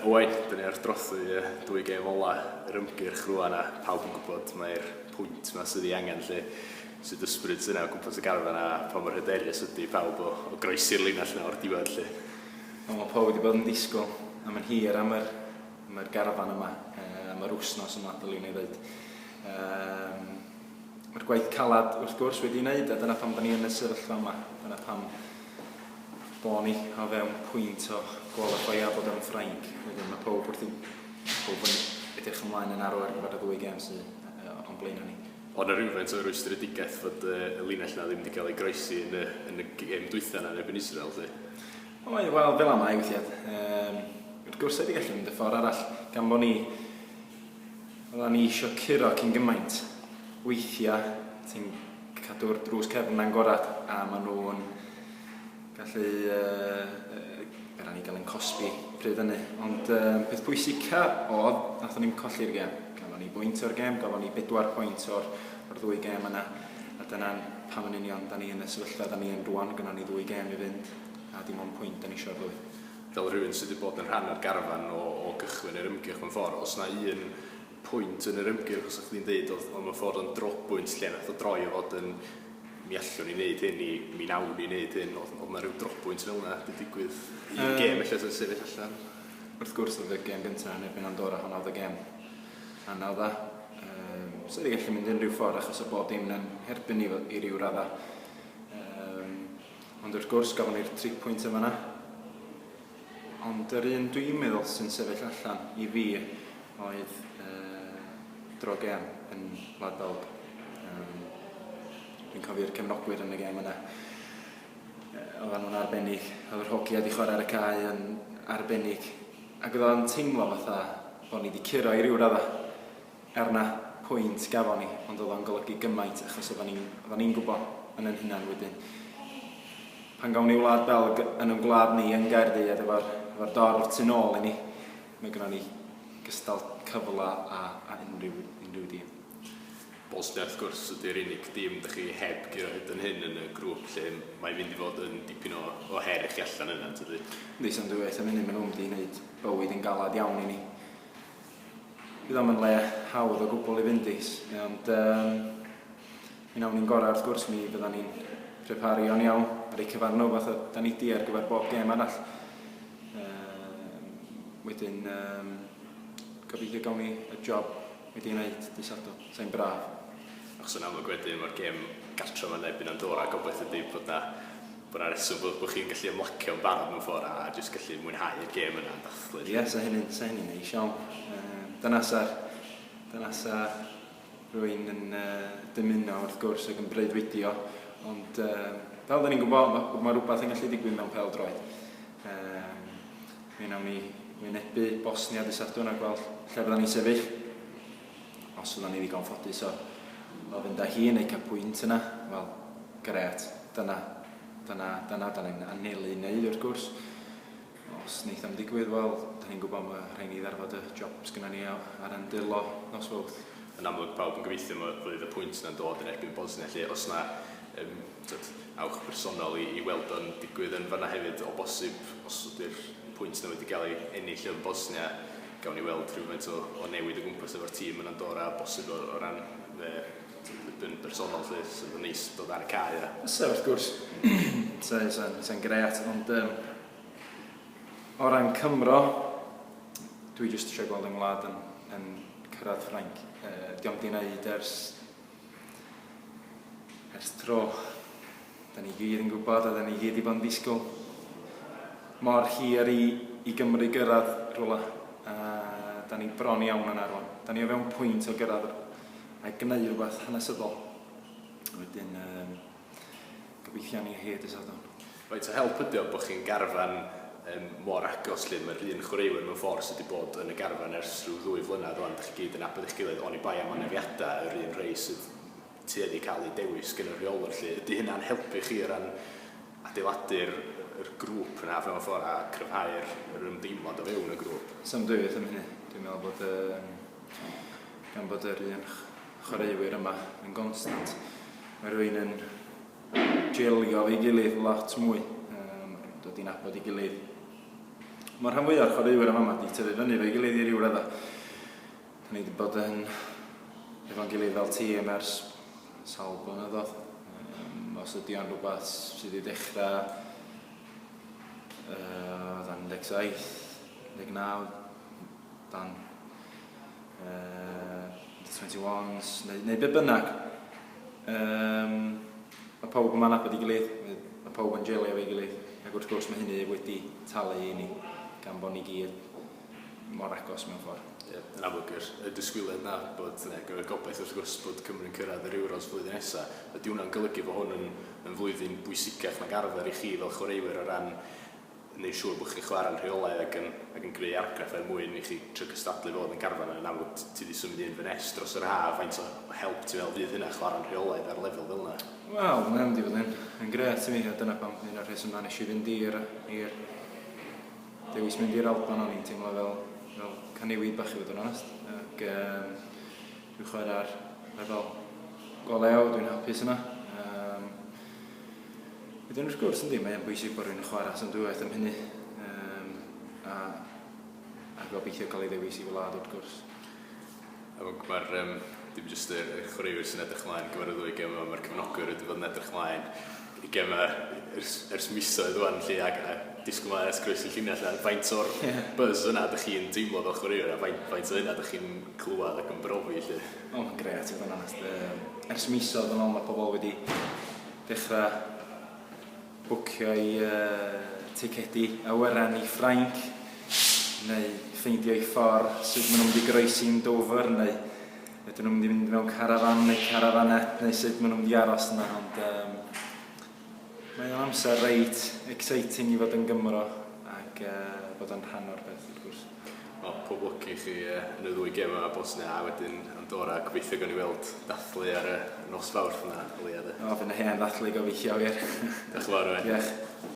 Owain, dyn ni ar drothu dwy gêm ola yr ymgyrch rwan a pawb yn gwybod mae'r pwynt yma sydd ei angen lle sydd ysbryd sy'n o gwmpas y garfan a pa mor hyderus ydy pawb o groesi'r linell yna o'r diwedd lle. Mae pawb wedi bod yn disgwyl am yn hir am yr garfan yma, am yr wsnos yma, dylwn i ddweud. Mae'r gwaith calad wrth gwrs wedi wneud, a dyna pam da ni yn y sefyllfa yma. Dyna pam bo ni o fewn pwynt o gwalifio a bod yn Ffrainc. Wedyn mae pawb yn edrych ymlaen yn arw ar gyfer y ddwy gêm sydd o'n blaen ni. Ond ar rhywfaint o rwystredigaeth fod y linell yna ddim wedi cael ei groesi yn y gêm dwytha yna yn Israel, lle? Wel, fel yma i weithiad. Wrth gwrs wedi gallu mynd y ffordd arall, gan bod ni isio curo cyn gymaint. Weithiau, ti'n cadw'r drws cefn na'n gorad, a maen nhw'n gallu ni gael ein cosbi pryd hynny. Ond peth pwysica oedd, nathon ni'n colli'r gêm. Gafon ni bwynt o'r gêm, gafon ni 4 pwynt o'r ddwy gêm yna. A dyna pam yn union, da ni yn y sefyllfa, da ni yn rwan, gyda ni 2 gêm i fynd. A dim ond pwynt da ni eisiau'r ddwy. Fel rhywun sydd wedi bod yn rhan o'r garfan o gychwyn yr ymgyrch mewn ffordd, os yna un pwynt yn yr ymgyrch, os ydych chi'n dweud, oedd mewn ffordd yn drobwynt lle nath o droi o fod yn mi allwn ni wneud hyn, mi nawn ni wneud hyn, oedd yna rhyw drobwynt fel yna, wedi digwydd un gêm eich sy'n sefyll allan. Wrth gwrs oedd y gêm gyntaf yn erbyn Andorra, hwnna oedd y gêm anodd a. So wedi gallu mynd unrhyw ffordd achos o bod dim yn herbyn i ryw radda. Ond wrth gwrs gafon ni'r 3 pwynt yma yna. Ond yr un dwi'n meddwl sy'n sefyll allan i fi oedd dro gêm yn Wlad Belg. Dwi'n cofio'r cefnogwyr yn y gêm yna. Oedden nhw'n arbennig. Oedd yr hogia wedi chwarae ar y cae yn arbennig. Ac oedd o'n teimlo fatha bod ni wedi curo i ryw radda. Na pwynt gafon ni, ond oedd o'n golygu gymaint achos oedden ni'n gwybod yn hynna'n wedyn. Pan gawn ni Wlad Belg yn y gwlad ni yn Gaerdydd efo'r dorf tu nôl i ni, mae gynnon ni gystal cyfla a unrhyw dîm. Bosnia wrth gwrs ydy'r unig dîm ydych chi heb gyda'r yn hyn yn y grŵp lle mae'n mynd i fod yn dipyn o her i chi allan yna, tydi? Ynddi, sy'n dweud, am hynny maen nhw'n wedi gwneud bywyd yn galad iawn i ni. Bydd am yn le hawdd o gwbl i fynd is, ond mi nawn ni'n gorau wrth gwrs mi fydda ni'n preparu o'n iawn ar ei cyfarno fath o da ni di ar gyfer bob gêm arall. Wedyn, gobeithio gawn ni y job wedi gwneud dy Sadwrn, sa'n braf. Achos yn amlwg wedyn mae'r gêm gartre yma'n ebyn Andorra, gobeithio ydy bod na reswm bod chi'n gallu ymlacio yn barod mewn ffordd a jyst gallu mwynhau'r gêm yna yn dathlu. Ie, sa hynny'n neis iawn. Dyna sa rhywun yn dymuno wrth gwrs ac yn breuddwydio, ond fel da ni'n gwybod, mae rhywbeth yn gallu digwydd mewn pêl-droed. Mi nawn ni wynebu Bosnia dy Sadwrn a gweld lle fydda ni'n sefyll. Os fydda ni ddigon ffodus o fynd â hi neu cael pwynt yna, wel, gret. Dyna ni'n anelu wneud wrth gwrs. Os wneith am digwydd, wel, da ni'n gwybod mae rhaid ni ddarfod y jobs gyda ni ar yndylo nos fawrth. Yn amlwg pawb yn gobeithio fydd y pwynt yna'n dod yn erbyn Bosnia, lle os yna awch personol i weld o'n digwydd yn fanna hefyd o bosib, os ydy'r pwynt yna wedi cael ei ennill yn Bosnia, gawn ni weld rhywfaint o newid o gwmpas efo'r tîm yn Andorra, bosib o ran yn personol lle sydd yn neis dod ar y cae. Ysa, wrth gwrs. Sa'n gret, ond o ran Cymro, dwi jyst eisiau gweld yng ngwlad yn cyrraedd Ffrainc. Diolch di wneud ers tro. Da ni gyd yn gwybod a da ni gyd i bod yn disgwyl. Mor hir i Gymru gyrraedd rhywle. Da ni bron iawn yn arwan. Da ni o fewn pwynt o gyrraedd a gwneud rhywbeth hanesyddol. Wedyn, gobeithio ni hyd y Sadwrn. Faint o help ydy o bod chi'n garfan mor agos lle mae'r un chwaraewyr mewn ffordd sydd wedi bod yn y garfan ers rhyw 2 flynedd rwan, ydych chi gyd yn abod eich gilydd oni bai am anafiadau yr un rhai sydd tueddu cael ei dewis gen y rheolwr lle. Ydy hynna'n helpu chi o ran adeiladu'r grŵp yna mewn ffordd a cryfhau'r ymdeimlad o fewn y grŵp? Sam dweud am hynny. Dwi'n meddwl bod gan bod yr un chwaraewyr yma yn constant, mae rhywun yn gelio ei gilydd lot mwy, dod i'n abod ei gilydd Mae'r rhan fwyaf o'r chwaraewyr yma wedi tyfu fyny fe'i gilydd i ryw radda. Da ni wedi bod yn efo'n gilydd fel tîm ers sawl blynyddoedd. Os ydy o'n rhywbeth sydd wedi dechrau dan 17, 19, dan 21s, neu be bynnag. Mae pawb yma'n nabod i gilydd, mae pawb yn jelio efo'i gilydd. Ac wrth gwrs mae hynny wedi talu i ni gan bod ni gyd mor agos mewn ffordd. Yn amlwg y disgwyliad na bod gobeith wrth gwrs bod Cymru'n cyrraedd yr Euros flwyddyn nesaf. Ydy hwnna'n golygu bod hwn yn flwyddyn bwysicach nag arfer i chi fel chwaraewyr o ran neu siŵr bod chi'n chwarae'n rheolaidd ac yn greu argraff mwyn i chi trio cystadlu fod yn garfan yn amlwg ti wedi symud i'n fynes dros yr haf, faint o help ti fel fydd hynna chwarae'n rheolaidd ar lefel fel yna? Wel, mae'n mynd i fod yn gret i mi, a dyna pam un o'r rheswm na nes i fynd i'r dewis mynd i'r Alban o'n i'n teimlo fel canewid bach i fod yn onest. Ac dwi'n chwarae ar lefel golew, dwi'n hapus yna. Wedyn wrth gwrs yndi, mae'n bwysig bod rhywun yn chwarae samdwywaith am hynny. A gobeithio cael ei ddewis i wlad wrth gwrs. Mae'r dim jyst y chwaraewyr sy'n edrych ymlaen gyfer y ddwy gem yma, mae'r cefnogwr wedi bod yn edrych ymlaen i gem ers misoedd wan lle a disgwyl ymlaen ers groes y llinell a faint o'r buzz yna ydych chi'n teimlo fel chwaraewyr a faint o hynna ydych chi'n clywed ac yn brofi lle? O, mae'n gret i fod yn onest. Ers misoedd yn ôl mae pobl wedi dechrau bwcio i ticedi awyren i Ffrainc neu ffeindio ei ffordd sut maen nhw'n mynd i groesi'n Dover neu ydyn nhw'n mynd i fynd mewn carafan neu carafanet neu sut maen nhw'n mynd i aros yna ond mae'n amser reit exciting i fod yn Gymro ac bod yn rhan o'r beth wrth gwrs. Pob lwc i chi yn y ddwy gem yma Bosnia a wedyn Andorra, gobeithio gawn ni weld dathlu ar y nos Fawrth yna o leiad. Fy'n hen ddathlu gobeithio wir. Diolch yn fawr. Diolch.